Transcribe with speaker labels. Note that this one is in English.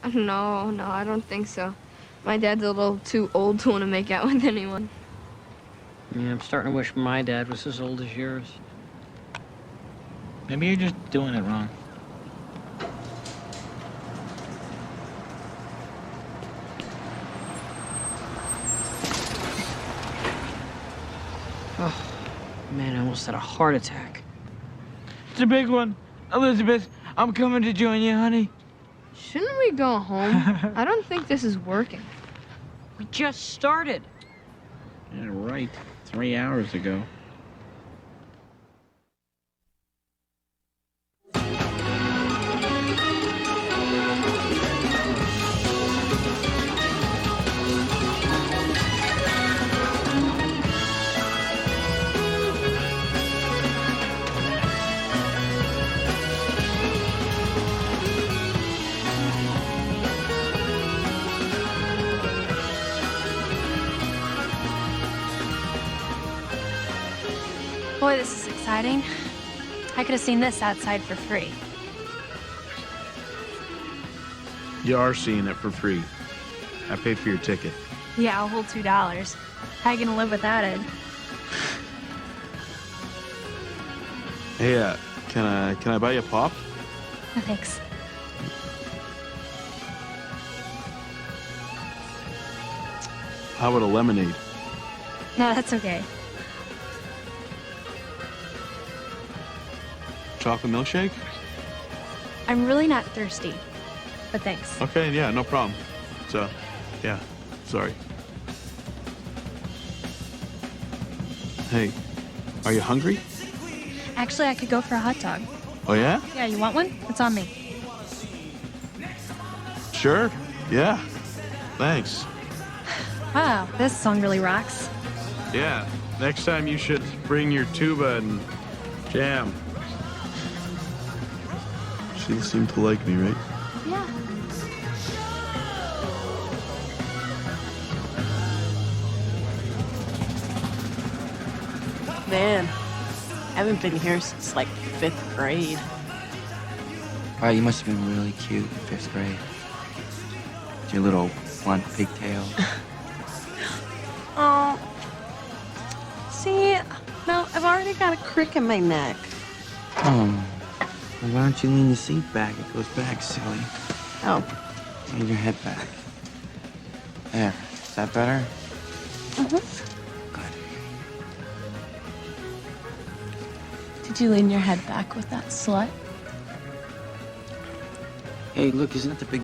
Speaker 1: No, I don't think so. My dad's a little too old to want to make out with anyone.
Speaker 2: Yeah, I'm starting to wish my dad was as old as yours.
Speaker 3: Maybe you're just doing it wrong.
Speaker 2: Oh, man, I almost had a heart attack.
Speaker 3: It's a big one. Elizabeth, I'm coming to join you, honey.
Speaker 1: Shouldn't we go home? I don't think this is working.
Speaker 2: We just started.
Speaker 3: Yeah, right. 3 hours ago.
Speaker 4: Boy, this is exciting. I could have seen this outside for free.
Speaker 5: You are seeing it for free. I paid for your ticket.
Speaker 4: Yeah, I'll hold $2. How you gonna live without it?
Speaker 5: Hey, can I buy you a pop?
Speaker 4: No, thanks.
Speaker 5: How about a lemonade?
Speaker 4: No, that's okay.
Speaker 5: Chocolate milkshake?
Speaker 4: I'm really not thirsty, but thanks.
Speaker 5: Okay, yeah, no problem. So, yeah, sorry. Hey, are you hungry?
Speaker 4: Actually, I could go for a hot dog.
Speaker 5: Oh, yeah?
Speaker 4: Yeah, you want one? It's on me.
Speaker 5: Sure, yeah. Thanks.
Speaker 4: Wow, this song really rocks.
Speaker 5: Yeah, next time you should bring your tuba and jam. She seemed to like me, right?
Speaker 4: Yeah.
Speaker 6: Man, I haven't been here since like 5th grade.
Speaker 7: Wow, you must have been really cute in 5th grade. With your little blunt pigtail.
Speaker 6: Oh. See, no, I've already got a crick in my neck.
Speaker 7: Oh. Well, why don't you lean your seat back? It goes back, silly.
Speaker 6: Oh.
Speaker 7: Lean your head back. There. Is that better?
Speaker 6: Mm-hmm.
Speaker 7: Good.
Speaker 6: Did you lean your head back with that slut?
Speaker 7: Hey, look, isn't that the big